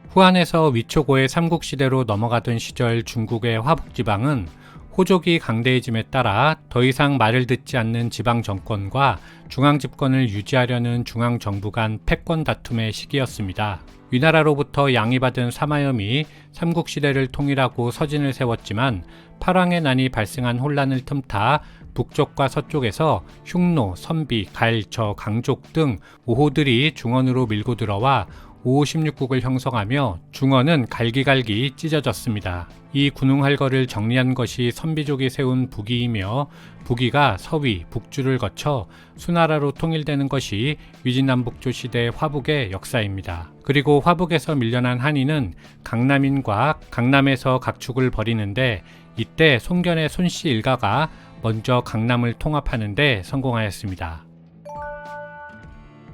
후한에서 위초고의 삼국시대로 넘어가던 시절 중국의 화북지방은 호족이 강대해짐에 따라 더 이상 말을 듣지 않는 지방 정권과 중앙 집권을 유지하려는 중앙 정부 간 패권 다툼의 시기였습니다. 위나라로부터 양해받은 사마염이 삼국시대를 통일하고 서진을 세웠지만 팔왕의 난이 발생한 혼란을 틈타 북쪽과 서쪽에서 흉노, 선비, 갈, 저, 강족 등 오호들이 중원으로 밀고 들어와 516국을 형성하며 중원은 갈기갈기 찢어졌습니다. 이 군웅할거를 정리한 것이 선비족이 세운 북이이며 북이가 서위, 북주를 거쳐 수나라로 통일되는 것이 위진남북조 시대 화북의 역사입니다. 그리고 화북에서 밀려난 한인은 강남인과 강남에서 각축을 벌이는데 이때 송견의 손씨 일가가 먼저 강남을 통합하는 데 성공하였습니다.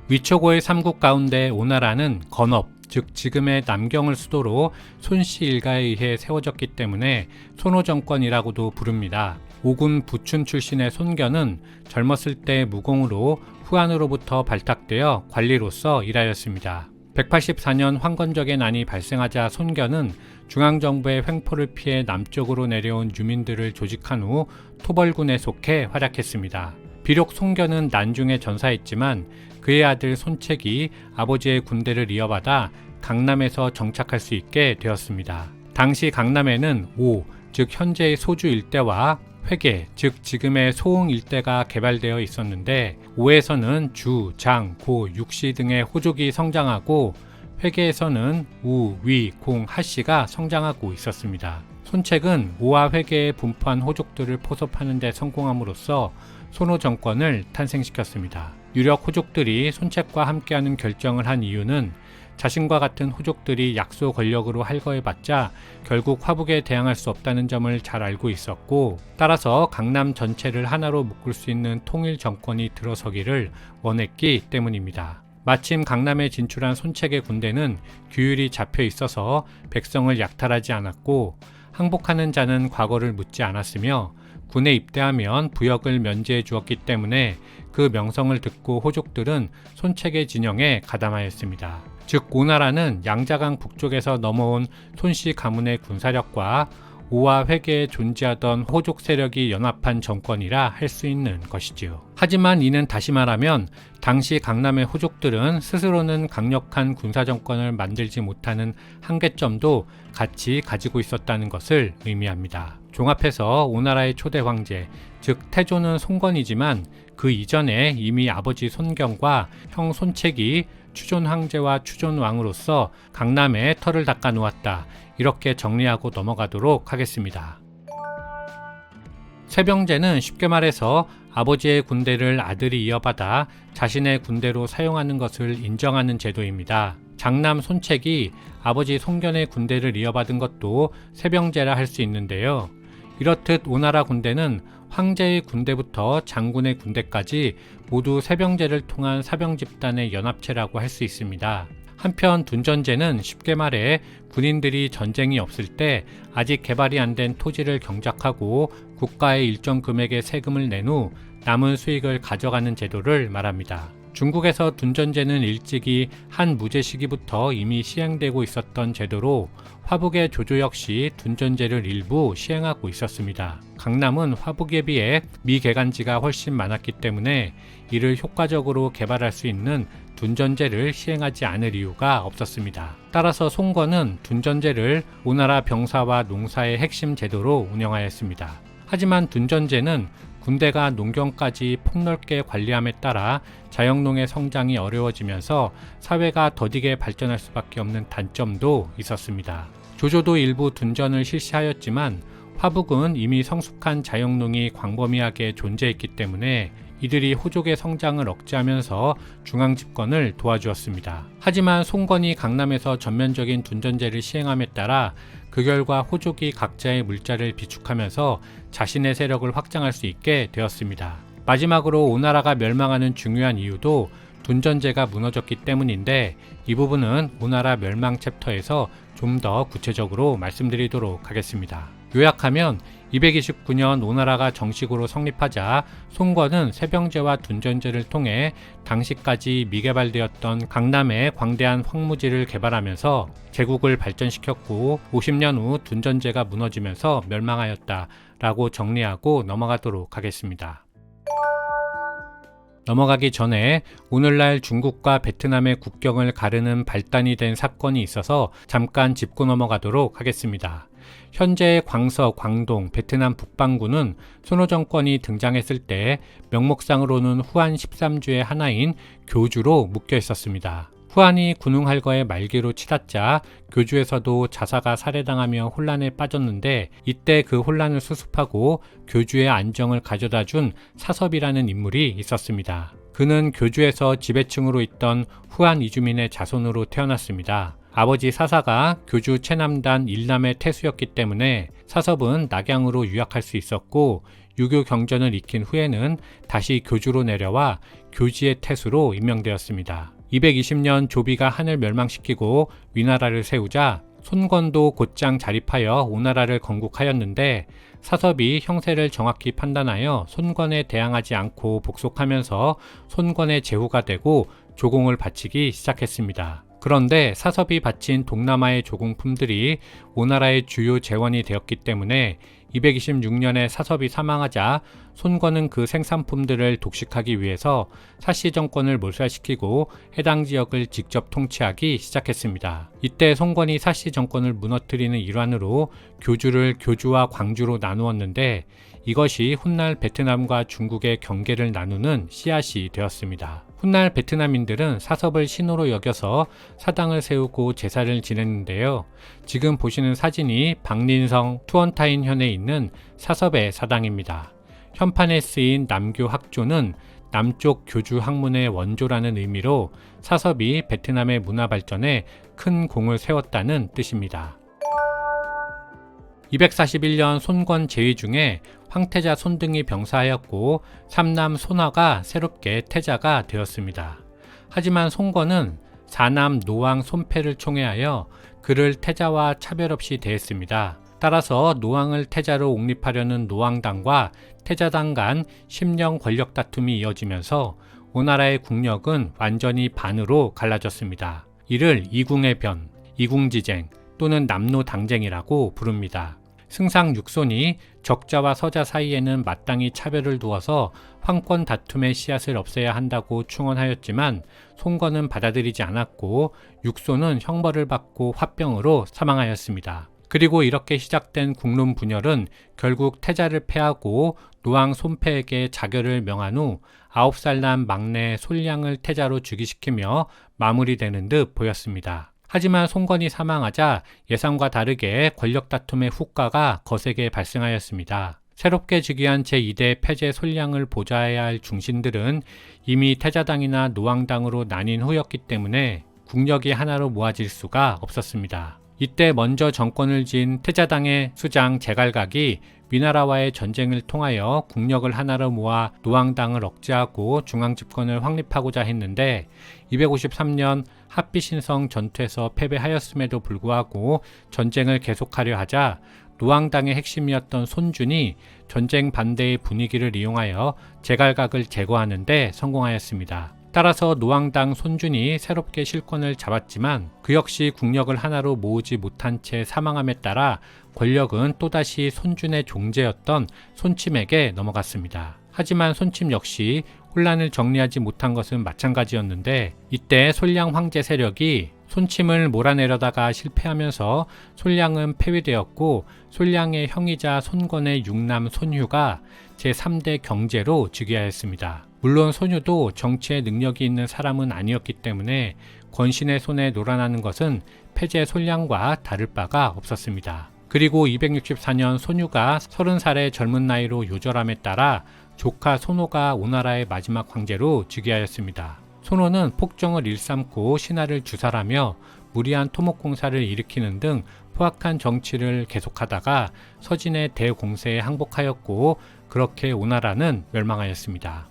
위초고의 삼국 가운데 오나라는 건업, 즉 지금의 남경을 수도로 손씨 일가에 의해 세워졌기 때문에 손호정권이라고도 부릅니다. 오군 부춘 출신의 손견은 젊었을 때 무공으로 후한으로부터 발탁되어 관리로서 일하였습니다. 184년 황건적의 난이 발생하자 손견은 중앙정부의 횡포를 피해 남쪽으로 내려온 유민들을 조직한 후 토벌군에 속해 활약했습니다. 비록 손견은 난중에 전사했지만 그의 아들 손책이 아버지의 군대를 이어받아 강남에서 정착할 수 있게 되었습니다. 당시 강남에는 오, 즉 현재의 소주 일대와 회계, 즉 지금의 소흥 일대가 개발되어 있었는데 오에서는 주, 장, 고, 육시 등의 호족이 성장하고 회계에서는 우, 위, 공, 하씨가 성장하고 있었습니다. 손책은 오와 회계에 분포한 호족들을 포섭하는 데 성공함으로써 손호 정권을 탄생시켰습니다. 유력 호족들이 손책과 함께하는 결정을 한 이유는 자신과 같은 호족들이 약소 권력으로 할거해봤자 결국 화북에 대항할 수 없다는 점을 잘 알고 있었고, 따라서 강남 전체를 하나로 묶을 수 있는 통일 정권이 들어서기를 원했기 때문입니다. 마침 강남에 진출한 손책의 군대는 규율이 잡혀 있어서 백성을 약탈하지 않았고 항복하는 자는 과거를 묻지 않았으며 군에 입대하면 부역을 면제해 주었기 때문에 그 명성을 듣고 호족들은 손책의 진영에 가담하였습니다. 즉 오나라는 양자강 북쪽에서 넘어온 손씨 가문의 군사력과 오와 회계에 존재하던 호족 세력이 연합한 정권이라 할 수 있는 것이지요. 하지만 이는 다시 말하면 당시 강남의 호족들은 스스로는 강력한 군사정권을 만들지 못하는 한계점도 같이 가지고 있었다는 것을 의미합니다. 종합해서 오나라의 초대 황제, 즉 태조는 송건이지만 그 이전에 이미 아버지 손경과 형 손책이 추존 황제와 추존 왕으로서 강남에 털을 닦아 놓았다. 이렇게 정리하고 넘어가도록 하겠습니다. 세병제는 쉽게 말해서 아버지의 군대를 아들이 이어받아 자신의 군대로 사용하는 것을 인정하는 제도입니다. 장남 손책이 아버지 송견의 군대를 이어받은 것도 세병제라 할 수 있는데요. 이렇듯 오나라 군대는 황제의 군대부터 장군의 군대까지 모두 세병제를 통한 사병 집단의 연합체라고 할 수 있습니다. 한편 둔전제는 쉽게 말해 군인들이 전쟁이 없을 때 아직 개발이 안 된 토지를 경작하고 국가에 일정 금액의 세금을 낸 후 남은 수익을 가져가는 제도를 말합니다. 중국에서 둔전제는 일찍이 한 무제 시기부터 이미 시행되고 있었던 제도로 화북의 조조 역시 둔전제를 일부 시행하고 있었습니다. 강남은 화북에 비해 미개간지가 훨씬 많았기 때문에 이를 효과적으로 개발할 수 있는 둔전제를 시행하지 않을 이유가 없었습니다. 따라서 송건은 둔전제를 오나라 병사와 농사의 핵심 제도로 운영하였습니다. 하지만 둔전제는 군대가 농경까지 폭넓게 관리함에 따라 자영농의 성장이 어려워지면서 사회가 더디게 발전할 수밖에 없는 단점도 있었습니다. 조조도 일부 둔전을 실시하였지만 화북은 이미 성숙한 자영농이 광범위하게 존재했기 때문에 이들이 호족의 성장을 억제하면서 중앙 집권을 도와주었습니다. 하지만 송건이 강남에서 전면적인 둔전제를 시행함에 따라 그 결과 호족이 각자의 물자를 비축하면서 자신의 세력을 확장할 수 있게 되었습니다. 마지막으로 오나라가 멸망하는 중요한 이유도 둔전제가 무너졌기 때문인데 이 부분은 오나라 멸망 챕터에서 좀 더 구체적으로 말씀드리도록 하겠습니다. 요약하면 229년 오나라가 정식으로 성립하자 송건은 세병제와 둔전제를 통해 당시까지 미개발되었던 강남의 광대한 황무지를 개발하면서 제국을 발전시켰고 50년 후 둔전제가 무너지면서 멸망하였다라고 정리하고 넘어가도록 하겠습니다. 넘어가기 전에 오늘날 중국과 베트남의 국경을 가르는 발단이 된 사건이 있어서 잠깐 짚고 넘어가도록 하겠습니다. 현재의 광서, 광동, 베트남 북반구는 손호 정권이 등장했을 때 명목상으로는 후한 13주의 하나인 교주로 묶여 있었습니다. 후한이 군웅할거의 말기로 치닫자 교주에서도 자사가 살해당하며 혼란에 빠졌는데 이때 그 혼란을 수습하고 교주의 안정을 가져다 준 사섭이라는 인물이 있었습니다. 그는 교주에서 지배층으로 있던 후한 이주민의 자손으로 태어났습니다. 아버지 사사가 교주 최남단 일남의 태수였기 때문에 사섭은 낙양으로 유학할 수 있었고 유교 경전을 익힌 후에는 다시 교주로 내려와 교지의 태수로 임명되었습니다. 220년 조비가 한을 멸망시키고 위나라를 세우자 손건도 곧장 자립하여 오나라를 건국하였는데 사섭이 형세를 정확히 판단하여 손건에 대항하지 않고 복속하면서 손건의 제후가 되고 조공을 바치기 시작했습니다. 그런데 사섭이 바친 동남아의 조공품들이 오나라의 주요 재원이 되었기 때문에 226년에 사섭이 사망하자 손건은 그 생산품들을 독식하기 위해서 사씨 정권을 몰살시키고 해당 지역을 직접 통치하기 시작했습니다. 이때 손건이 사씨 정권을 무너뜨리는 일환으로 교주를 교주와 광주로 나누었는데 이것이 훗날 베트남과 중국의 경계를 나누는 씨앗이 되었습니다. 훗날 베트남인들은 사섭을 신호로 여겨서 사당을 세우고 제사를 지냈는데요. 지금 보시는 사진이 박린성 투언타인현에 있는 사섭의 사당입니다. 현판에 쓰인 남교 학조는 남쪽 교주 학문의 원조라는 의미로 사섭이 베트남의 문화 발전에 큰 공을 세웠다는 뜻입니다. 241년 손권 제위 중에 황태자 손등이 병사하였고 삼남 손화가 새롭게 태자가 되었습니다. 하지만 손권은 사남 노왕 손패를 총애하여 그를 태자와 차별 없이 대했습니다. 따라서 노왕을 태자로 옹립하려는 노왕당과 태자당 간 10년 권력 다툼이 이어지면서 오나라의 국력은 완전히 반으로 갈라졌습니다. 이를 이궁의 변, 이궁지쟁 또는 남노당쟁이라고 부릅니다. 승상 육손이 적자와 서자 사이에는 마땅히 차별을 두어서 황권 다툼의 씨앗을 없애야 한다고 충언하였지만 손건은 받아들이지 않았고 육손은 형벌을 받고 화병으로 사망하였습니다. 그리고 이렇게 시작된 국론 분열은 결국 태자를 패하고 노왕 손패에게 자결을 명한 후 9살 난 막내 솔량을 태자로 즉위시키며 마무리되는 듯 보였습니다. 하지만 손건이 사망하자 예상과 다르게 권력 다툼의 후과가 거세게 발생하였습니다. 새롭게 즉위한 제2대 패제 솔량을 보좌해야 할 중신들은 이미 태자당이나 노왕당으로 나뉜 후였기 때문에 국력이 하나로 모아질 수가 없었습니다. 이때 먼저 정권을 쥔 태자당의 수장 제갈각이 위나라와의 전쟁을 통하여 국력을 하나로 모아 노왕당을 억제하고 중앙집권을 확립하고자 했는데 253년 합비신성 전투에서 패배하였음에도 불구하고 전쟁을 계속하려 하자 노왕당의 핵심이었던 손준이 전쟁 반대의 분위기를 이용하여 제갈각을 제거하는 데 성공하였습니다. 따라서 노왕당 손준이 새롭게 실권을 잡았지만 그 역시 국력을 하나로 모으지 못한 채 사망함에 따라 권력은 또다시 손준의 종제였던 손침에게 넘어갔습니다. 하지만 손침 역시 혼란을 정리하지 못한 것은 마찬가지였는데 이때 솔량 황제 세력이 손침을 몰아내려다가 실패하면서 솔량은 폐위되었고 솔량의 형이자 손건의 육남 손휴가 제3대 경제로 즉위하였습니다. 물론 손휴도 정치에 능력이 있는 사람은 아니었기 때문에 권신의 손에 놀아나는 것은 패제 솔량과 다를 바가 없었습니다. 그리고 264년 손휴가 30살의 젊은 나이로 요절함에 따라 조카 손호가 오나라의 마지막 황제로 즉위하였습니다. 손호는 폭정을 일삼고 신하를 주살하며 무리한 토목공사를 일으키는 등 포악한 정치를 계속하다가 서진의 대공세에 항복하였고 그렇게 오나라는 멸망하였습니다.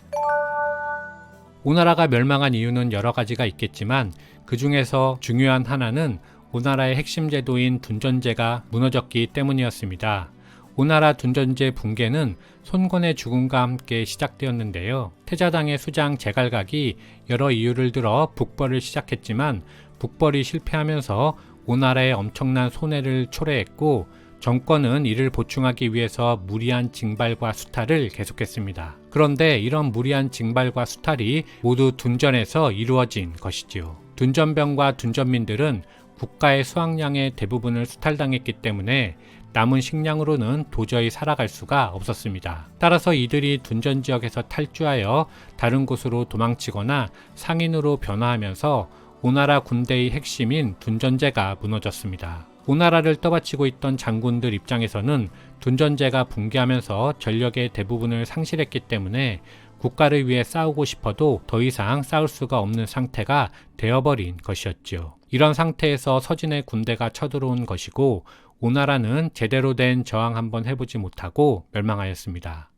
오나라가 멸망한 이유는 여러 가지가 있겠지만 그 중에서 중요한 하나는 오나라의 핵심 제도인 둔전제가 무너졌기 때문이었습니다. 오나라 둔전제 붕괴는 손권의 죽음과 함께 시작되었는데요. 태자당의 수장 제갈각이 여러 이유를 들어 북벌을 시작했지만 북벌이 실패하면서 오나라의 엄청난 손해를 초래했고 정권은 이를 보충하기 위해서 무리한 징발과 수탈을 계속했습니다. 그런데 이런 무리한 징발과 수탈이 모두 둔전에서 이루어진 것이지요. 둔전병과 둔전민들은 국가의 수확량의 대부분을 수탈당했기 때문에 남은 식량으로는 도저히 살아갈 수가 없었습니다. 따라서 이들이 둔전 지역에서 탈주하여 다른 곳으로 도망치거나 상인으로 변화하면서 오나라 군대의 핵심인 둔전제가 무너졌습니다. 오나라를 떠받치고 있던 장군들 입장에서는 둔전제가 붕괴하면서 전력의 대부분을 상실했기 때문에 국가를 위해 싸우고 싶어도 더 이상 싸울 수가 없는 상태가 되어버린 것이었죠. 이런 상태에서 서진의 군대가 쳐들어온 것이고 오나라는 제대로 된 저항 한번 해보지 못하고 멸망하였습니다.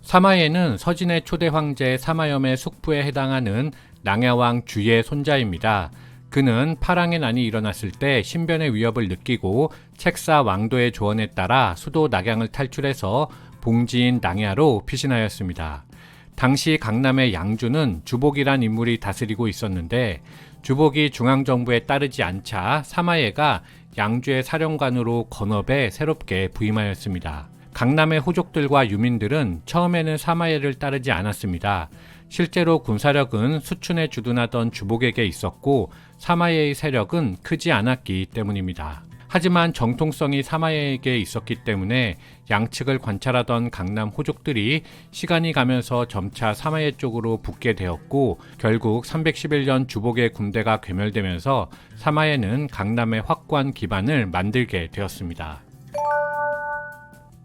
사마예는 서진의 초대 황제 사마염의 숙부에 해당하는 낭야왕 주의 손자입니다. 그는 파랑의 난이 일어났을 때 신변의 위협을 느끼고 책사 왕도의 조언에 따라 수도 낙양을 탈출해서 봉지인 낭야로 피신하였습니다. 당시 강남의 양주는 주복이란 인물이 다스리고 있었는데 주복이 중앙정부에 따르지 않자 사마예가 양주의 사령관으로 건업에 새롭게 부임하였습니다. 강남의 호족들과 유민들은 처음에는 사마예를 따르지 않았습니다. 실제로 군사력은 수춘에 주둔하던 주복에게 있었고 사마예의 세력은 크지 않았기 때문입니다. 하지만 정통성이 사마예에게 있었기 때문에 양측을 관찰하던 강남 호족들이 시간이 가면서 점차 사마예 쪽으로 붙게 되었고 결국 311년 주복의 군대가 괴멸되면서 사마예는 강남의 확고한 기반을 만들게 되었습니다.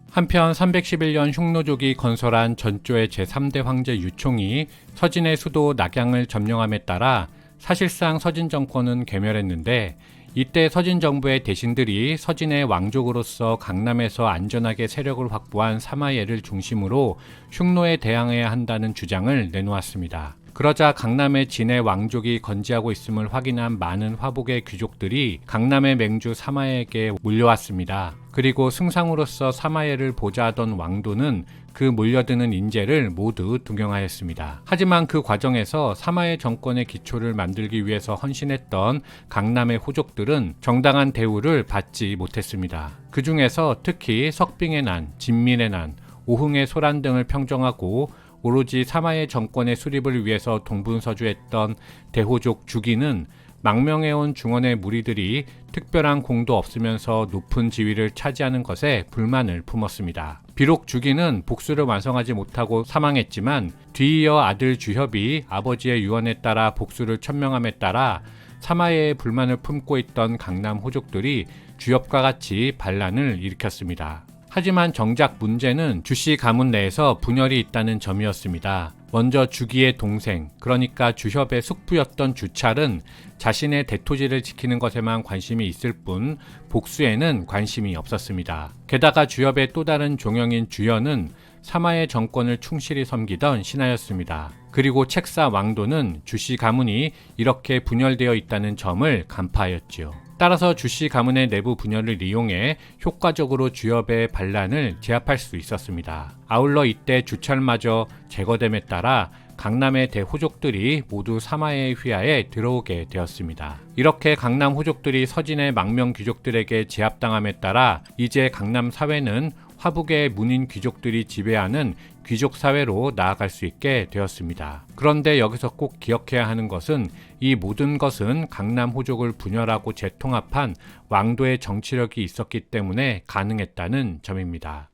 한편 311년 흉노족이 건설한 전조의 제3대 황제 유총이 서진의 수도 낙양을 점령함에 따라 사실상 서진 정권은 괴멸했는데 이때 서진 정부의 대신들이 서진의 왕족으로서 강남에서 안전하게 세력을 확보한 사마예를 중심으로 흉노에 대항해야 한다는 주장을 내놓았습니다. 그러자 강남의 진해 왕족이 건재하고 있음을 확인한 많은 화복의 귀족들이 강남의 맹주 사마예에게 몰려왔습니다. 그리고 승상으로서 사마예를 보좌하던 왕도는 그 몰려드는 인재를 모두 등용하였습니다. 하지만 그 과정에서 사마예 정권의 기초를 만들기 위해서 헌신했던 강남의 호족들은 정당한 대우를 받지 못했습니다. 그 중에서 특히 석빙의 난, 진민의 난, 오흥의 소란 등을 평정하고 오로지 사마예 정권의 수립을 위해서 동분서주했던 대호족 주기는 망명해온 중원의 무리들이 특별한 공도 없으면서 높은 지위를 차지하는 것에 불만을 품었습니다. 비록 주기는 복수를 완성하지 못하고 사망했지만 뒤이어 아들 주협이 아버지의 유언에 따라 복수를 천명함에 따라 사마예의 불만을 품고 있던 강남 호족들이 주협과 같이 반란을 일으켰습니다. 하지만 정작 문제는 주씨 가문 내에서 분열이 있다는 점이었습니다. 먼저 주기의 동생, 그러니까 주협의 숙부였던 주찰은 자신의 대토지를 지키는 것에만 관심이 있을 뿐 복수에는 관심이 없었습니다. 게다가 주협의 또 다른 종형인 주연은 사마예 정권을 충실히 섬기던 신하였습니다. 그리고 책사 왕도는 주씨 가문이 이렇게 분열되어 있다는 점을 간파하였지요. 따라서 주씨 가문의 내부 분열을 이용해 효과적으로 주협의 반란을 제압할 수 있었습니다. 아울러 이때 주찰마저 제거됨에 따라 강남의 대호족들이 모두 사마예의 휘하에 들어오게 되었습니다. 이렇게 강남 호족들이 서진의 망명 귀족들에게 제압당함에 따라 이제 강남 사회는 화북의 문인 귀족들이 지배하는 귀족 사회로 나아갈 수 있게 되었습니다. 그런데 여기서 꼭 기억해야 하는 것은 이 모든 것은 강남 호족을 분열하고 재통합한 왕도의 정치력이 있었기 때문에 가능했다는 점입니다.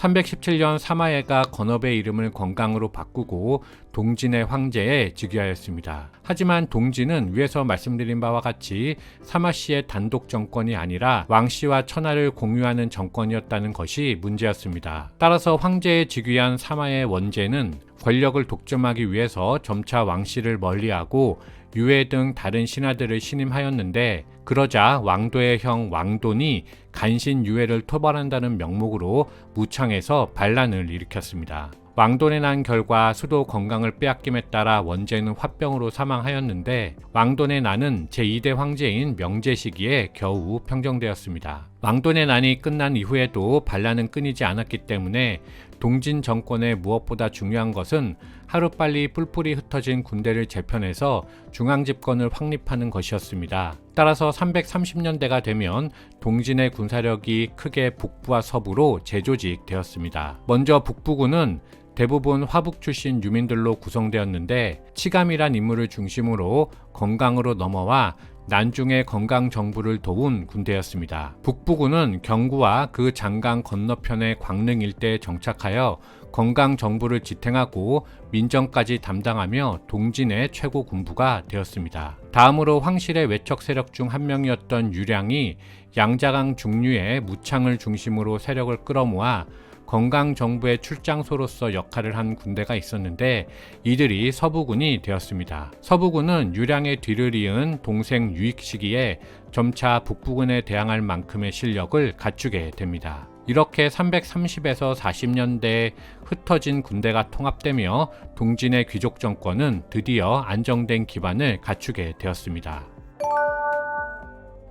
317년 사마예가 건업의 이름을 건강으로 바꾸고 동진의 황제에 즉위하였습니다. 하지만 동진은 위에서 말씀드린 바와 같이 사마씨의 단독 정권이 아니라 왕씨와 천하를 공유하는 정권이었다는 것이 문제였습니다. 따라서 황제에 즉위한 사마예 원제는 권력을 독점하기 위해서 점차 왕씨를 멀리하고 유해 등 다른 신하들을 신임하였는데 그러자 왕도의 형 왕돈이 간신 유해를 토벌한다는 명목으로 무창에서 반란을 일으켰습니다. 왕돈의 난 결과 수도 건강을 빼앗김에 따라 원제는 화병으로 사망하였는데 왕돈의 난은 제2대 황제인 명제 시기에 겨우 평정되었습니다. 왕돈의 난이 끝난 이후에도 반란은 끊이지 않았기 때문에 동진 정권의 무엇보다 중요한 것은 하루빨리 뿔뿔이 흩어진 군대를 재편해서 중앙집권을 확립하는 것이었습니다. 따라서 330년대가 되면 동진의 군사력이 크게 북부와 서부로 재조직되었습니다. 먼저 북부군은 대부분 화북 출신 유민들로 구성되었는데 치감이란 인물을 중심으로 건강으로 넘어와 난중의 건강 정부를 도운 군대였습니다. 북부군은 경구와 그 장강 건너편의 광릉 일대에 정착하여 건강 정부를 지탱하고 민정까지 담당하며 동진의 최고 군부가 되었습니다. 다음으로 황실의 외척 세력 중 한 명이었던 유량이 양자강 중류의 무창을 중심으로 세력을 끌어모아 건강 정부의 출장소로서 역할을 한 군대가 있었는데 이들이 서부군이 되었습니다. 서부군은 유량의 뒤를 이은 동생 유익 시기에 점차 북부군에 대항할 만큼의 실력을 갖추게 됩니다. 이렇게 330에서 40년대에 흩어진 군대가 통합되며 동진의 귀족 정권은 드디어 안정된 기반을 갖추게 되었습니다.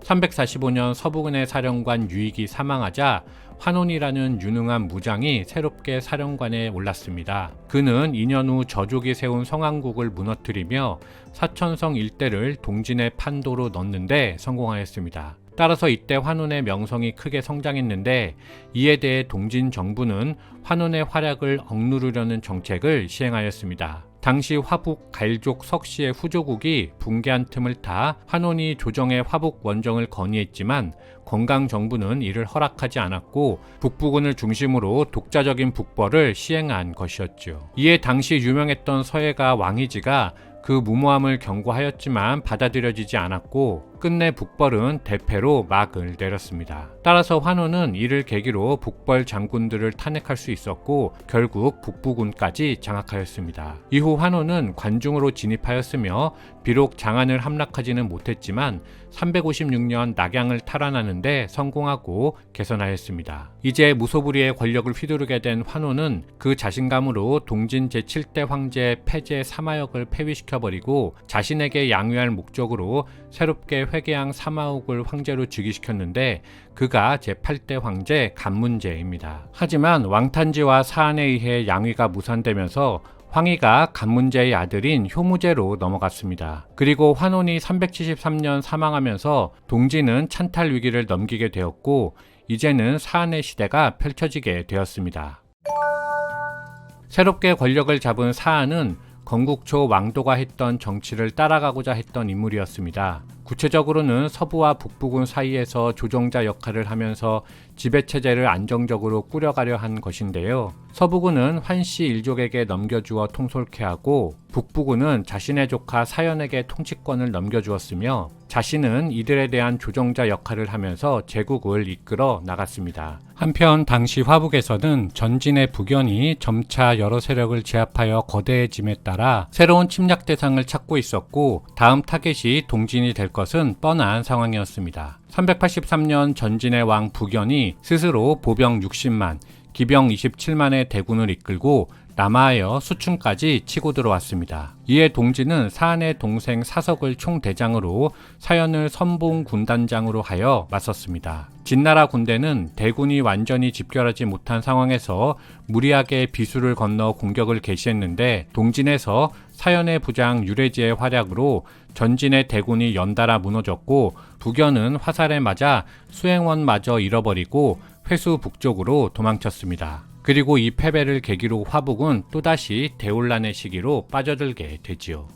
345년 서부군의 사령관 유익이 사망하자 환혼이라는 유능한 무장이 새롭게 사령관에 올랐습니다. 그는 2년 후 저족이 세운 성안국을 무너뜨리며 사천성 일대를 동진의 판도로 넣는데 성공하였습니다. 따라서 이때 환혼의 명성이 크게 성장했는데 이에 대해 동진 정부는 환혼의 활약을 억누르려는 정책을 시행하였습니다. 당시 화북 갈족 석씨의 후조국이 붕괴한 틈을 타 환혼이 조정의 화북 원정을 건의했지만 건강정부는 이를 허락하지 않았고 북부군을 중심으로 독자적인 북벌을 시행한 것이었죠. 이에 당시 유명했던 서예가 왕이지가 그 무모함을 경고하였지만 받아들여지지 않았고 끝내 북벌은 대패로 막을 내렸습니다. 따라서 환호는 이를 계기로 북벌 장군들을 탄핵할 수 있었고 결국 북부군까지 장악하였습니다. 이후 환호는 관중으로 진입하였으며 비록 장안을 함락하지는 못했지만 356년 낙양을 탈환하는데 성공하고 개선하였습니다. 이제 무소불위의 권력을 휘두르게 된 환호는 그 자신감으로 동진 제7대 황제 폐제 사마역을 폐위시켜버리고 자신에게 양위할 목적으로 새롭게 회계양 사마옥을 황제로 즉위시켰는데 그가 제8대 황제 간문제입니다. 하지만 왕탄지와 사안에 의해 양위가 무산되면서 황희가 간문제의 아들인 효무제로 넘어갔습니다. 그리고 환혼이 373년 사망하면서 동진은 찬탈 위기를 넘기게 되었고 이제는 사안의 시대가 펼쳐지게 되었습니다. 새롭게 권력을 잡은 사안은 건국초 왕도가 했던 정치를 따라가고자 했던 인물이었습니다. 구체적으로는 서부와 북부군 사이에서 조정자 역할을 하면서 지배체제를 안정적으로 꾸려가려 한 것인데요. 서부군은 환씨 일족에게 넘겨주어 통솔케 하고 북부군은 자신의 조카 사연에게 통치권을 넘겨주었으며 자신은 이들에 대한 조정자 역할을 하면서 제국을 이끌어 나갔습니다. 한편 당시 화북에서는 전진의 북연이 점차 여러 세력을 제압하여 거대해짐에 따라 새로운 침략 대상을 찾고 있었고 다음 타겟이 동진이 될 것은 뻔한 상황이었습니다. 383년 전진의 왕 북연이 스스로 보병 60만, 기병 27만의 대군을 이끌고 남하하여 수춘까지 치고 들어왔습니다. 이에 동진은 사안의 동생 사석을 총대장으로 사연을 선봉 군단장으로 하여 맞섰습니다. 진나라 군대는 대군이 완전히 집결하지 못한 상황에서 무리하게 비수를 건너 공격을 개시했는데 동진에서 사연의 부장 유래지의 활약으로 전진의 대군이 연달아 무너졌고 북연은 화살에 맞아 수행원마저 잃어버리고 회수 북쪽으로 도망쳤습니다. 그리고 이 패배를 계기로 화북은 또다시 대혼란의 시기로 빠져들게 되지요.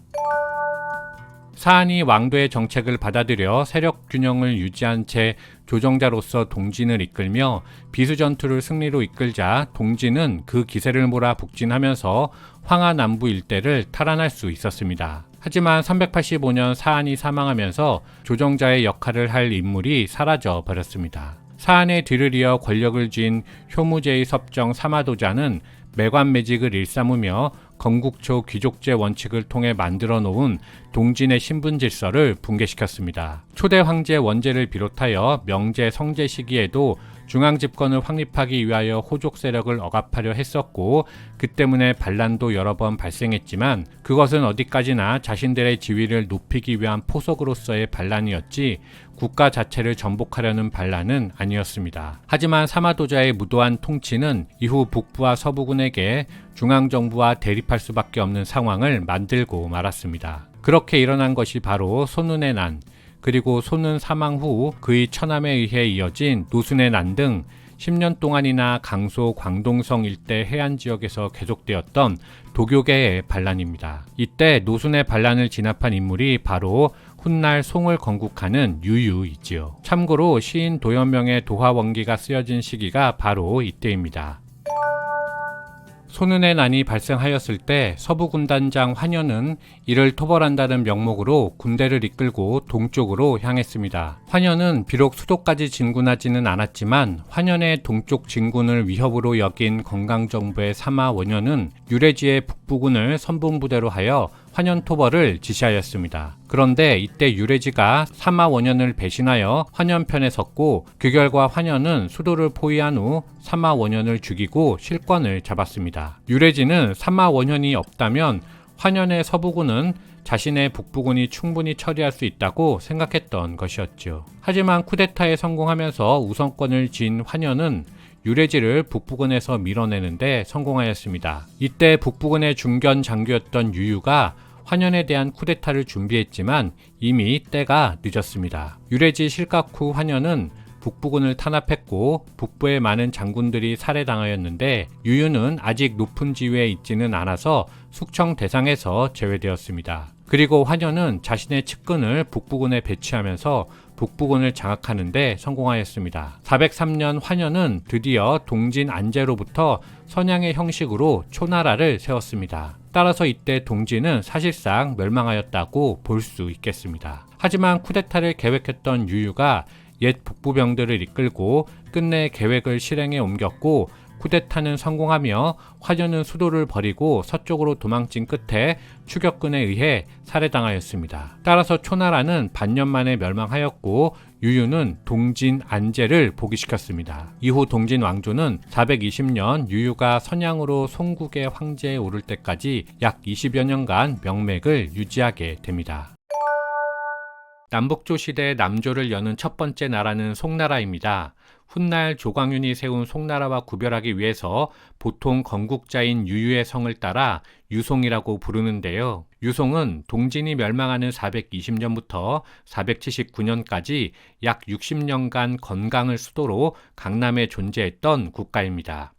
사안이 왕도의 정책을 받아들여 세력 균형을 유지한 채 조정자로서 동진을 이끌며 비수전투를 승리로 이끌자 동진은 그 기세를 몰아 북진하면서 황하 남부 일대를 탈환할 수 있었습니다. 하지만 385년 사안이 사망하면서 조정자의 역할을 할 인물이 사라져 버렸습니다. 사안의 뒤를 이어 권력을 쥔 효무제의 섭정 사마도자는 매관매직을 일삼으며 건국초 귀족제 원칙을 통해 만들어 놓은 동진의 신분 질서를 붕괴시켰습니다. 초대 황제 원제를 비롯하여 명제 성제 시기에도 중앙 집권을 확립하기 위하여 호족 세력을 억압하려 했었고 그 때문에 반란도 여러 번 발생했지만 그것은 어디까지나 자신들의 지위를 높이기 위한 포석으로서의 반란이었지 국가 자체를 전복하려는 반란은 아니었습니다. 하지만 사마도자의 무도한 통치는 이후 북부와 서부군에게 중앙정부와 대립할 수밖에 없는 상황을 만들고 말았습니다. 그렇게 일어난 것이 바로 손운의 난, 그리고 손운 사망 후 그의 처남에 의해 이어진 노순의 난 등 10년 동안이나 강소 광동성 일대 해안 지역에서 계속되었던 도교계의 반란입니다. 이때 노순의 반란을 진압한 인물이 바로 훗날 송을 건국하는 유유이지요. 참고로 시인 도연명의 도화원기가 쓰여진 시기가 바로 이때입니다. 손운의 난이 발생하였을 때 서부군단장 환현은 이를 토벌한다는 명목으로 군대를 이끌고 동쪽으로 향했습니다. 환현은 비록 수도까지 진군하지는 않았지만 환현의 동쪽 진군을 위협으로 여긴 건강정부의 사마 원현은 유래지의 북부군을 선봉부대로 하여 환현 토벌을 지시하였습니다. 그런데 이때 유래지가 사마 원현을 배신하여 환현 편에 섰고 그 결과 환현은 수도를 포위한 후 사마 원현을 죽이고 실권을 잡았습니다. 유래지는 사마 원현이 없다면 환현의 서부군은 자신의 북부군이 충분히 처리할 수 있다고 생각했던 것이었죠. 하지만 쿠데타에 성공하면서 우선권을 쥔 환현은 유래지를 북부군에서 밀어내는데 성공하였습니다. 이때 북부군의 중견 장교였던 유유가 환현에 대한 쿠데타를 준비했지만 이미 때가 늦었습니다. 유래지 실각 후 환현은 북부군을 탄압했고 북부의 많은 장군들이 살해당하였는데 유유는 아직 높은 지위에 있지는 않아서 숙청 대상에서 제외되었습니다. 그리고 환현은 자신의 측근을 북부군에 배치하면서 북부군을 장악하는 데 성공하였습니다. 403년 환현은 드디어 동진 안제로부터 선양의 형식으로 초나라를 세웠습니다. 따라서 이때 동진은 사실상 멸망하였다고 볼 수 있겠습니다. 하지만 쿠데타를 계획했던 유유가 옛 북부병들을 이끌고 끝내 계획을 실행에 옮겼고 쿠데타는 성공하며 환현은 수도를 버리고 서쪽으로 도망친 끝에 추격군에 의해 살해당하였습니다. 따라서 초나라는 반년 만에 멸망하였고 유유는 동진 안제를 복위시켰습니다. 이후 동진 왕조는 420년 유유가 선양으로 송국의 황제에 오를 때까지 약 20여 년간 명맥을 유지하게 됩니다. 남북조 시대 남조를 여는 첫 번째 나라는 송나라입니다. 훗날 조광윤이 세운 송나라와 구별하기 위해서 보통 건국자인 유유의 성을 따라 유송이라고 부르는데요. 유송은 동진이 멸망하는 420년부터 479년까지 약 60년간 건강을 수도로 강남에 존재했던 국가입니다.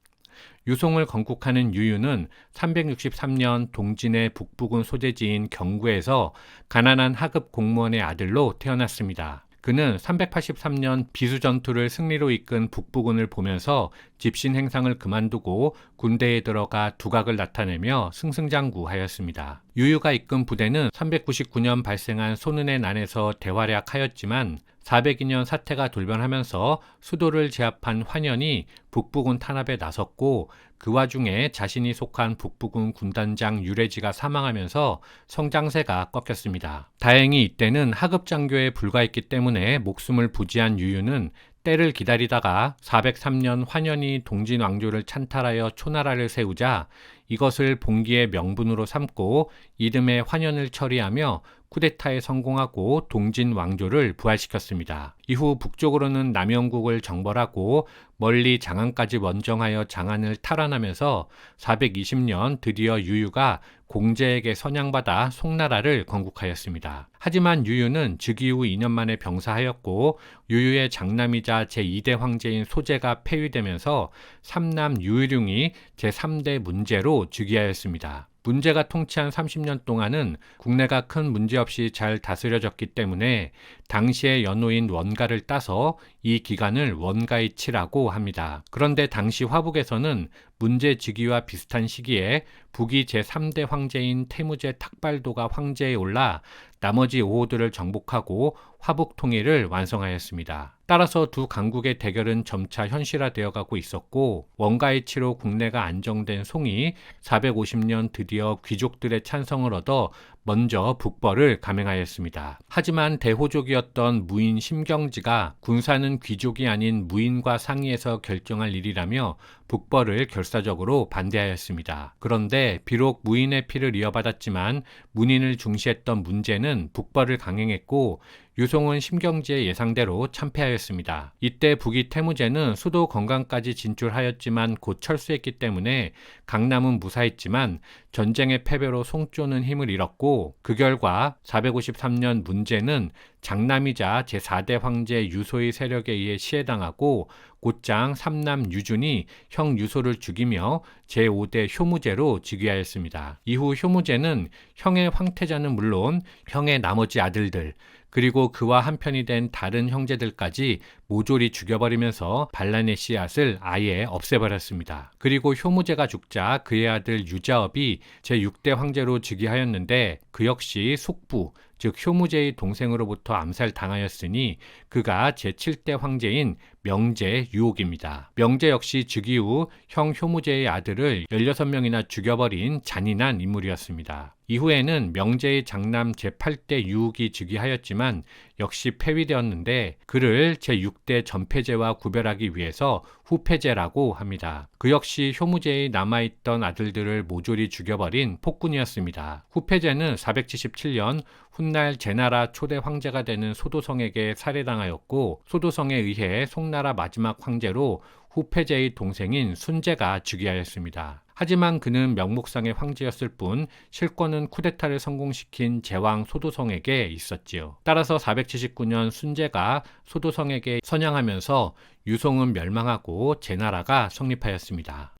유송을 건국하는 유유는 363년 동진의 북부군 소재지인 경구에서 가난한 하급 공무원의 아들로 태어났습니다. 그는 383년 비수전투를 승리로 이끈 북부군을 보면서 집신 행상을 그만두고 군대에 들어가 두각을 나타내며 승승장구하였습니다. 유유가 이끈 부대는 399년 발생한 손은의 난에서 대활약하였지만 402년 사태가 돌변하면서 수도를 제압한 환현이 북부군 탄압에 나섰고 그 와중에 자신이 속한 북부군 군단장 유래지가 사망하면서 성장세가 꺾였습니다. 다행히 이때는 하급 장교에 불과했기 때문에 목숨을 부지한 유유는 때를 기다리다가 403년 환현이 동진 왕조를 찬탈하여 초나라를 세우자 이것을 봉기의 명분으로 삼고 이듬해 환현을 처리하며 쿠데타에 성공하고 동진 왕조를 부활시켰습니다. 이후 북쪽으로는 남영국을 정벌하고 멀리 장안까지 원정하여 장안을 탈환하면서 420년 드디어 유유가 공제에게 선양받아 송나라를 건국하였습니다. 하지만 유유는 즉위 후 2년 만에 병사하였고 유유의 장남이자 제2대 황제인 소제가 폐위되면서 삼남 유유룡이 제3대 문제로 즉위하였습니다. 문제가 통치한 30년 동안은 국내가 큰 문제 없이 잘 다스려졌기 때문에 당시의 연호인 원가를 따서 이 기간을 원가이치라고 합니다. 그런데 당시 화북에서는 문제 즉위와 비슷한 시기에 북이 제3대 황제인 태무제 탁발도가 황제에 올라 나머지 오호들을 정복하고 화북 통일을 완성하였습니다. 따라서 두 강국의 대결은 점차 현실화되어 가고 있었고 원가이치로 국내가 안정된 송이 450년 드디어 귀족들의 찬성을 얻어 먼저 북벌을 감행하였습니다. 하지만 대호족이었던 무인 심경지가 군사는 이는 귀족이 아닌 무인과 상의해서 결정할 일이라며 북벌을 결사적으로 반대하였습니다. 그런데 비록 무인의 피를 이어받았지만 문인을 중시했던 문제는 북벌을 강행했고 유송은 심경지의 예상대로 참패하였습니다. 이때 북이 태무제는 수도 건강까지 진출하였지만 곧 철수했기 때문에 강남은 무사했지만 전쟁의 패배로 송조는 힘을 잃었고 그 결과 453년 문제는 장남이자 제4대 황제 유소의 세력에 의해 시해당하고 곧장 삼남 유준이 형 유소를 죽이며 제5대 효무제로 즉위하였습니다. 이후 효무제는 형의 황태자는 물론 형의 나머지 아들들 그리고 그와 한편이 된 다른 형제들까지 모조리 죽여버리면서 반란의 씨앗을 아예 없애버렸습니다. 그리고 효무제가 죽자 그의 아들 유자업이 제6대 황제로 즉위하였는데 그 역시 속부, 즉 효무제의 동생으로부터 암살당하였으니 그가 제7대 황제인 명제 유옥입니다. 명제 역시 즉위 후 형 효무제의 아들을 16명이나 죽여버린 잔인한 인물이었습니다. 이후에는 명제의 장남 제8대 유옥이 즉위하였지만 역시 폐위되었는데 그를 제6대 전패제와 구별하기 위해서 후패제라고 합니다. 그 역시 효무제의 남아있던 아들들을 모조리 죽여버린 폭군이었습니다. 후패제는 477년 훗날 제나라 초대 황제가 되는 소도성에게 살해당하였고 소도성에 의해 송나라 마지막 황제로 후패제의 동생인 순제가 즉위하였습니다. 하지만 그는 명목상의 황제였을 뿐 실권은 쿠데타를 성공시킨 제왕 소도성에게 있었지요. 따라서 479년 순제가 소도성에게 선양하면서 유송은 멸망하고 제나라가 성립하였습니다.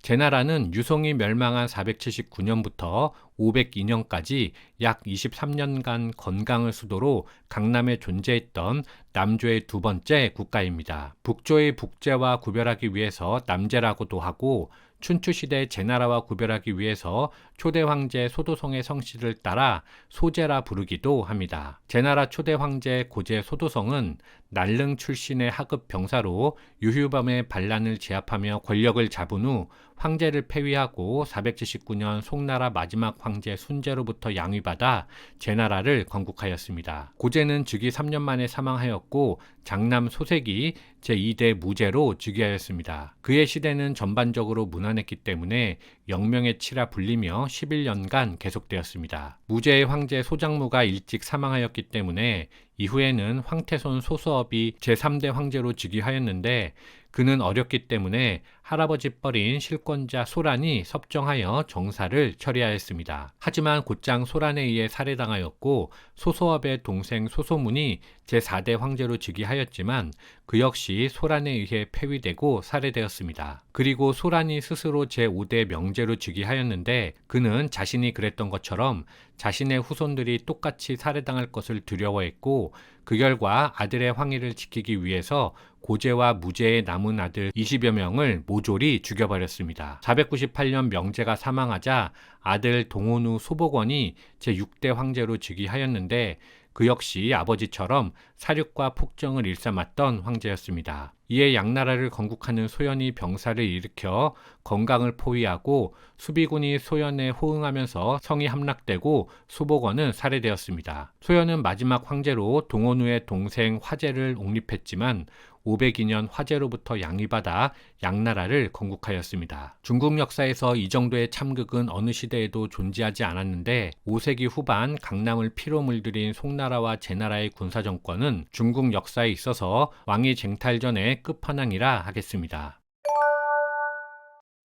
제나라는 유송이 멸망한 479년부터 502년까지 약 23년간 건강을 수도로 강남에 존재했던 남조의 두 번째 국가입니다. 북조의 북제와 구별하기 위해서 남제라고도 하고 춘추시대 제나라와 구별하기 위해서 초대 황제 소도성의 성씨를 따라 소제라 부르기도 합니다. 제나라 초대 황제 고제 소도성은 날릉 출신의 하급 병사로 유휴범의 반란을 제압하며 권력을 잡은 후 황제를 폐위하고 479년 송나라 마지막 황제 순제로부터 양위받아 제나라를 건국하였습니다. 고제는 즉위 3년 만에 사망하였고 장남 소색이 제2대 무제로 즉위하였습니다. 그의 시대는 전반적으로 무난했기 때문에 영명의 치라 불리며 11년간 계속되었습니다. 무제의 황제 소장무가 일찍 사망하였기 때문에 이후에는 황태손 소수업이 제3대 황제로 즉위하였는데 그는 어렸기 때문에 할아버지 뻘인 실권자 소란이 섭정하여 정사를 처리하였습니다. 하지만 곧장 소란에 의해 살해당하였고 소소업의 동생 소소문이 제4대 황제로 즉위하였지만 그 역시 소란에 의해 폐위되고 살해되었습니다. 그리고 소란이 스스로 제5대 명제로 즉위하였는데 그는 자신이 그랬던 것처럼 자신의 후손들이 똑같이 살해당할 것을 두려워했고 그 결과 아들의 황위를 지키기 위해서 고제와 무제의 남은 아들 20여 명을 모조리 죽여버렸습니다. 498년 명제가 사망하자 아들 동혼우 소복원이 제6대 황제로 즉위하였는데 그 역시 아버지처럼 사륙과 폭정을 일삼았던 황제였습니다. 이에 양나라를 건국하는 소연이 병사를 일으켜 건강을 포위하고 수비군이 소연에 호응하면서 성이 함락되고 소복원은 살해되었습니다. 소연은 마지막 황제로 동혼우의 동생 화제를 옹립했지만 502년 화제로부터 양위받아 양나라를 건국하였습니다. 중국 역사에서 이 정도의 참극은 어느 시대에도 존재하지 않았는데 5세기 후반 강남을 피로 물들인 송나라와 제나라의 군사정권은 중국 역사에 있어서 왕위 쟁탈전의 끝판왕이라 하겠습니다.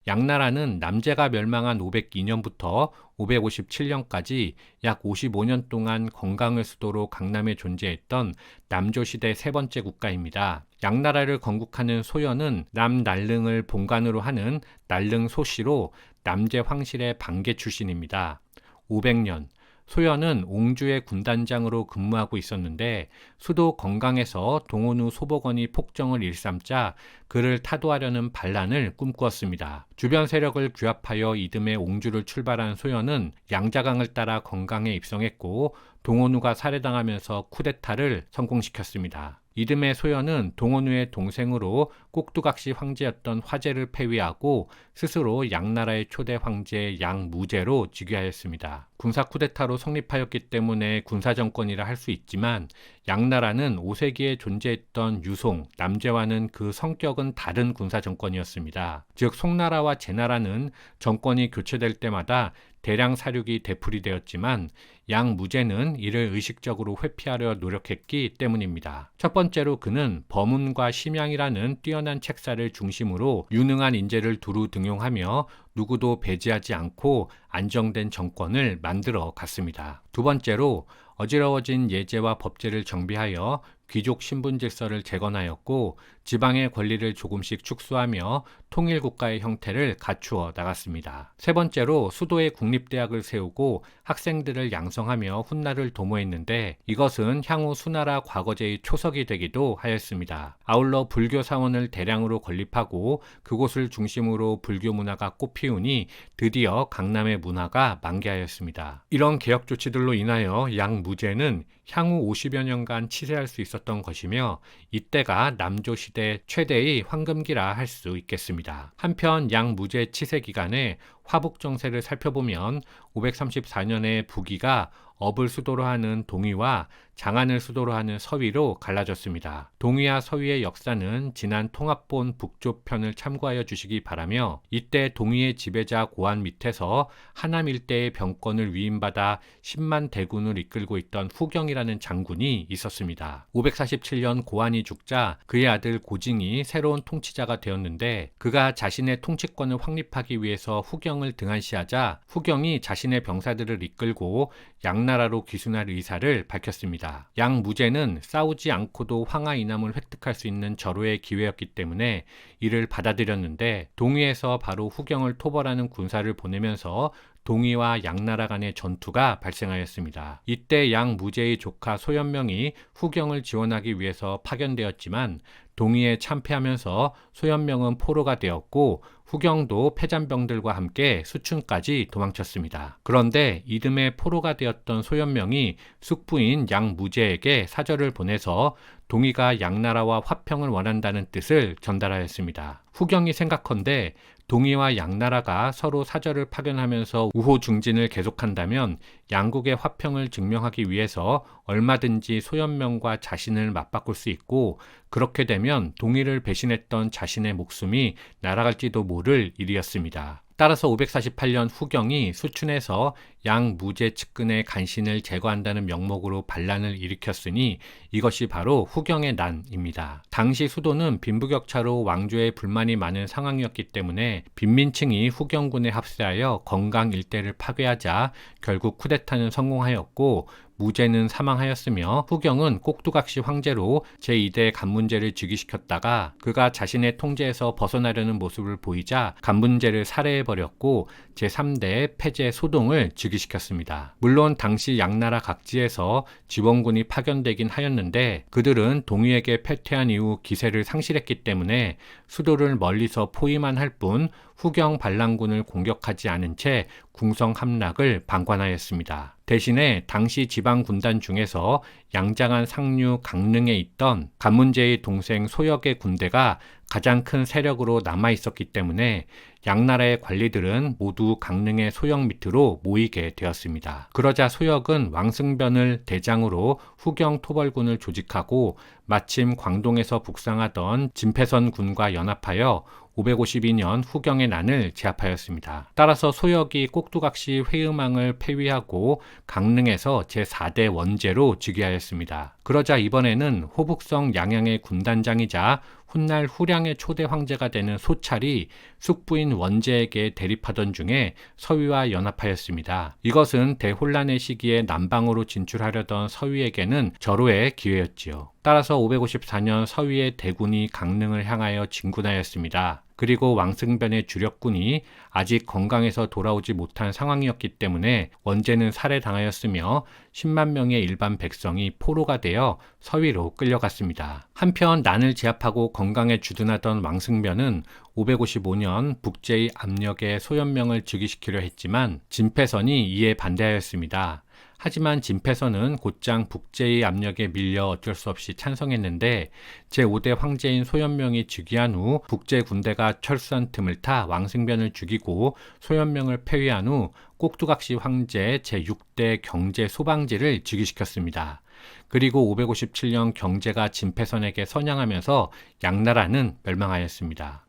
양나라는 남제가 멸망한 502년부터 557년까지 약 55년 동안 건강을 수도로 강남에 존재했던 남조시대 세 번째 국가입니다. 양나라를 건국하는 소연은 남날릉을 본관으로 하는 날릉 소씨로 남제 황실의 반계 출신입니다. 500년 소연은 옹주의 군단장으로 근무하고 있었는데 수도 건강에서 동혼우 소복원이 폭정을 일삼자 그를 타도하려는 반란을 꿈꾸었습니다. 주변 세력을 규합하여 이듬해 옹주를 출발한 소연은 양자강을 따라 건강에 입성했고 동혼우가 살해당하면서 쿠데타를 성공시켰습니다. 이듬해 소연은 동원우의 동생으로 꼭두각시 황제였던 화제를 폐위하고 스스로 양나라의 초대 황제 양무제로 즉위하였습니다. 군사 쿠데타로 성립하였기 때문에 군사정권이라 할 수 있지만 양나라는 5세기에 존재했던 유송, 남제와는 그 성격은 다른 군사정권이었습니다. 즉 송나라와 제나라는 정권이 교체될 때마다 대량 사륙이 되풀이되었지만 양무제는 이를 의식적으로 회피하려 노력했기 때문입니다. 첫 번째로 그는 범운과 심양이라는 뛰어난 책사를 중심으로 유능한 인재를 두루 등용하며 누구도 배제하지 않고 안정된 정권을 만들어 갔습니다. 두 번째로 어지러워진 예제와 법제를 정비하여 귀족 신분 질서를 재건하였고 지방의 권리를 조금씩 축소하며 통일국가의 형태를 갖추어 나갔습니다. 세 번째로 수도에 국립대학을 세우고 학생들을 양성하며 훗날을 도모했는데 이것은 향후 수나라 과거제의 초석이 되기도 하였습니다. 아울러 불교 사원을 대량으로 건립하고 그곳을 중심으로 불교 문화가 꽃피우니 드디어 강남의 문화가 만개하였습니다. 이런 개혁 조치들로 인하여 양무제는 향후 50여 년간 치세할 수 있었던 것이며 이때가 남조 시대 최대의 황금기라 할 수 있겠습니다. 한편 양무제 치세 기간에 화북 정세를 살펴보면 534년에 부기가 업을 수도로 하는 동위와 장안을 수도로 하는 서위로 갈라졌습니다. 동위와 서위의 역사는 지난 통합본 북조편을 참고하여 주시기 바라며 이때 동위의 지배자 고한 밑에서 하남 일대의 병권을 위임받아 10만 대군을 이끌고 있던 후경이라는 장군이 있었습니다. 547년 고한이 죽자 그의 아들 고징이 새로운 통치자가 되었는데 그가 자신의 통치권을 확립하기 위해서 후경을 등한시하자 후경이 자신의 병사들을 이끌고 양나라로 귀순할 의사를 밝혔습니다. 양무제는 싸우지 않고도 황하 이남을 획득할 수 있는 절호의 기회였기 때문에 이를 받아들였는데 동위에서 바로 후경을 토벌하는 군사를 보내면서 동위와 양나라 간의 전투가 발생하였습니다. 이때 양무제의 조카 소연명이 후경을 지원하기 위해서 파견되었지만 동위에 참패하면서 소연명은 포로가 되었고 후경도 패잔병들과 함께 수춘까지 도망쳤습니다. 그런데 이듬해 포로가 되었던 소연명이 숙부인 양무제에게 사절을 보내서 동위가 양나라와 화평을 원한다는 뜻을 전달하였습니다. 후경이 생각컨대 동위와 양나라가 서로 사절을 파견하면서 우호중진을 계속한다면 양국의 화평을 증명하기 위해서 얼마든지 소연명과 자신을 맞바꿀 수 있고 그렇게 되면 동위를 배신했던 자신의 목숨이 날아갈지도 모를 일이었습니다. 따라서 548년 후경이 수춘에서 양무제 측근의 간신을 제거한다는 명목으로 반란을 일으켰으니 이것이 바로 후경의 난입니다. 당시 수도는 빈부격차로 왕조에 불만이 많은 상황이었기 때문에 빈민층이 후경군에 합세하여 건강 일대를 파괴하자 결국 쿠데타는 성공하였고 무제는 사망하였으며 후경은 꼭두각시 황제로 제2대 간문제를 즉위시켰다가 그가 자신의 통제에서 벗어나려는 모습을 보이자 간문제를 살해해버렸고 제3대 폐제 소동을 즉위시켰습니다. 물론 당시 양나라 각지에서 지원군이 파견되긴 하였는데 그들은 동위에게 패퇴한 이후 기세를 상실했기 때문에 수도를 멀리서 포위만 할 뿐 후경 반란군을 공격하지 않은 채 궁성 함락을 방관하였습니다. 대신에 당시 지방 군단 중에서 양장한 상류 강릉에 있던 간문제의 동생 소역의 군대가 가장 큰 세력으로 남아 있었기 때문에 양나라의 관리들은 모두 강릉의 소역 밑으로 모이게 되었습니다. 그러자 소역은 왕승변을 대장으로 후경 토벌군을 조직하고 마침 광동에서 북상하던 진패선 군과 연합하여 552년 후경의 난을 제압하였습니다. 따라서 소역이 꼭두각시 회음왕을 폐위하고 강릉에서 제4대 원제로 즉위하였습니다. 그러자 이번에는 호북성 양양의 군단장이자 훗날 후량의 초대 황제가 되는 소찰이 숙부인 원제에게 대립하던 중에 서위와 연합하였습니다. 이것은 대혼란의 시기에 남방으로 진출하려던 서위에게는 절호의 기회였지요. 따라서 554년 서위의 대군이 강릉을 향하여 진군하였습니다. 그리고 왕승변의 주력군이 아직 건강해서 돌아오지 못한 상황이었기 때문에 원제는 살해당하였으며 10만 명의 일반 백성이 포로가 되어 서위로 끌려갔습니다. 한편 난을 제압하고 건강에 주둔하던 왕승변은 555년 북제의 압력에 소연명을 즉위시키려 했지만 진패선이 이에 반대하였습니다. 하지만 진패선은 곧장 북제의 압력에 밀려 어쩔 수 없이 찬성했는데 제5대 황제인 소현명이 즉위한 후 북제 군대가 철수한 틈을 타 왕승변을 죽이고 소현명을 폐위한 후 꼭두각시 황제 제6대 경제 소방지를 즉위시켰습니다. 그리고 557년 경제가 진패선에게 선양하면서 양나라는 멸망하였습니다.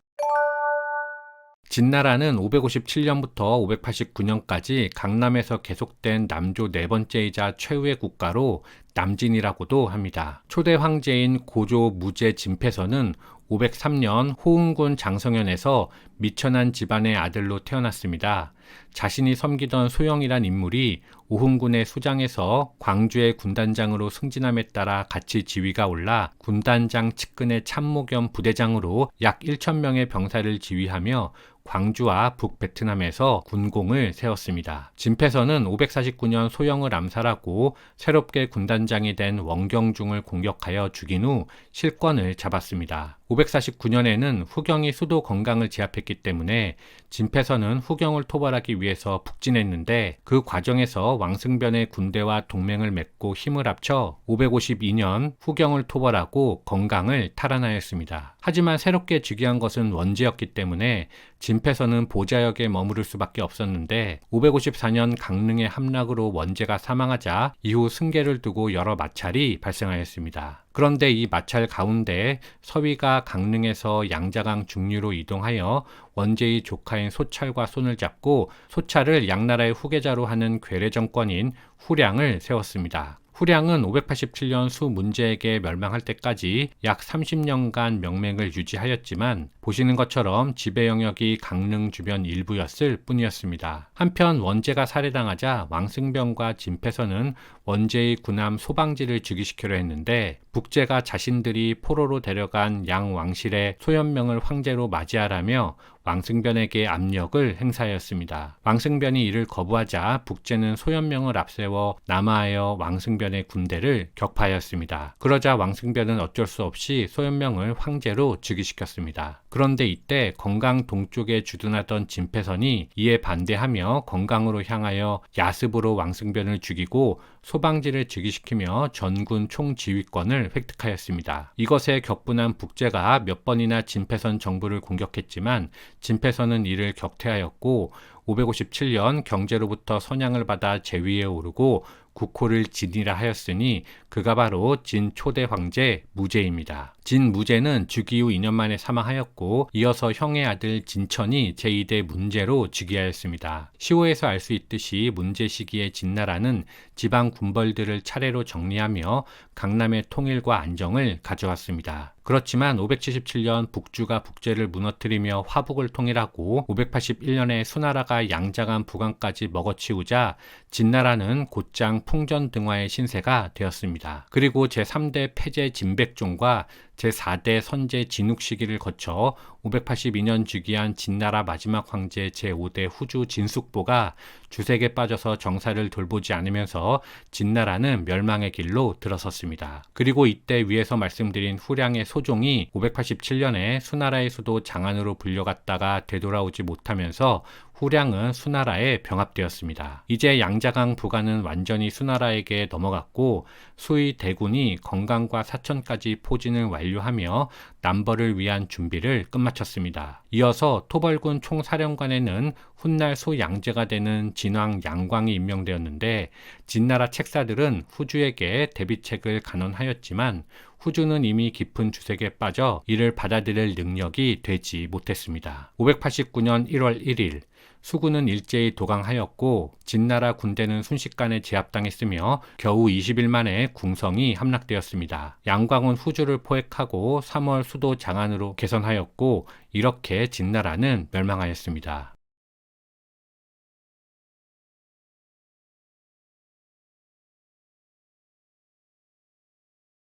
진나라는 557년부터 589년까지 강남에서 계속된 남조 네 번째이자 최후의 국가로 남진이라고도 합니다. 초대 황제인 고조 무제 진패선은 503년 호흥군 장성현에서 미천한 집안의 아들로 태어났습니다. 자신이 섬기던 소영이란 인물이 오흥군의 수장에서 광주의 군단장으로 승진함에 따라 같이 지위가 올라 군단장 측근의 참모 겸 부대장으로 약 1,000명의 병사를 지휘하며 광주와 북베트남에서 군공을 세웠습니다. 진패선은 549년 소영을 암살하고 새롭게 군단장이 된 원경중을 공격하여 죽인 후 실권을 잡았습니다. 549년에는 후경이 수도 건강을 제압했기 때문에 진패선은 후경을 토벌하기 위해서 북진했는데 그 과정에서 왕승변의 군대와 동맹을 맺고 힘을 합쳐 552년 후경을 토벌하고 건강을 탈환하였습니다. 하지만 새롭게 즉위한 것은 원제였기 때문에 진패선은 보좌역에 머무를 수밖에 없었는데 554년 강릉의 함락으로 원제가 사망하자 이후 승계를 두고 여러 마찰이 발생하였습니다. 그런데 이 마찰 가운데 서위가 강릉에서 양자강 중류로 이동하여 원제의 조카인 소찰과 손을 잡고 소찰을 양나라의 후계자로 하는 괴뢰 정권인 후량을 세웠습니다. 후량은 587년 수문제에게 멸망할 때까지 약 30년간 명맥을 유지하였지만 보시는 것처럼 지배 영역이 강릉 주변 일부였을 뿐이었습니다. 한편 원제가 살해당하자 왕승변과 진패선은 원제의 군함 소방지를 즉위시키려 했는데 북제가 자신들이 포로로 데려간 양 왕실의 소현명을 황제로 맞이하라며 왕승변에게 압력을 행사하였습니다. 왕승변이 이를 거부하자 북제는 소현명을 앞세워 남하하여 왕승변의 군대를 격파하였습니다. 그러자 왕승변은 어쩔 수 없이 소현명을 황제로 즉위시켰습니다. 그런데 이때 건강 동쪽에 주둔하던 진패선이 이에 반대하며 건강으로 향하여 야습으로 왕승변을 죽이고 소방지를 즉위시키며 전군 총지휘권을 획득하였습니다. 이것에 격분한 북제가 몇 번이나 진패선 정부를 공격했지만 진패선은 이를 격퇴하였고 557년 경제로부터 선양을 받아 제위에 오르고 국호를 진이라 하였으니 그가 바로 진 초대 황제 무제입니다. 진 무제는 즉위 후 2년 만에 사망하였고 이어서 형의 아들 진천이 제2대 문제로 즉위하였습니다. 시호에서 알 수 있듯이 문제 시기에 진나라는 지방 군벌들을 차례로 정리하며 강남의 통일과 안정을 가져왔습니다. 그렇지만 577년 북주가 북제를 무너뜨리며 화북을 통일하고 581년에 수나라가 양자간 부강까지 먹어치우자 진나라는 곧장 풍전등화의 신세가 되었습니다. 그리고 제3대 패제 진백종과 제4대 선제 진욱 시기를 거쳐 582년 즉위한 진나라 마지막 황제 제5대 후주 진숙보가 주색에 빠져서 정사를 돌보지 않으면서 진나라는 멸망의 길로 들어섰습니다. 그리고 이때 위에서 말씀드린 후량의 소종이 587년에 수나라의 수도 장안으로 불려갔다가 되돌아오지 못하면서 후량은 수나라에 병합되었습니다. 이제 양자강 부가는 완전히 수나라에게 넘어갔고 수의 대군이 건강과 사천까지 포진을 완료하며 남벌을 위한 준비를 끝마쳤습니다. 이어서 토벌군 총사령관에는 훗날 소양제가 되는 진왕 양광이 임명되었는데 진나라 책사들은 후주에게 대비책을 간언하였지만 후주는 이미 깊은 주색에 빠져 이를 받아들일 능력이 되지 못했습니다. 589년 1월 1일 수군은 일제히 도강하였고 진나라 군대는 순식간에 제압당했으며 겨우 20일 만에 궁성이 함락되었습니다. 양광은 후주를 포획하고 3월 수도 장안으로 개선하였고 이렇게 진나라는 멸망하였습니다.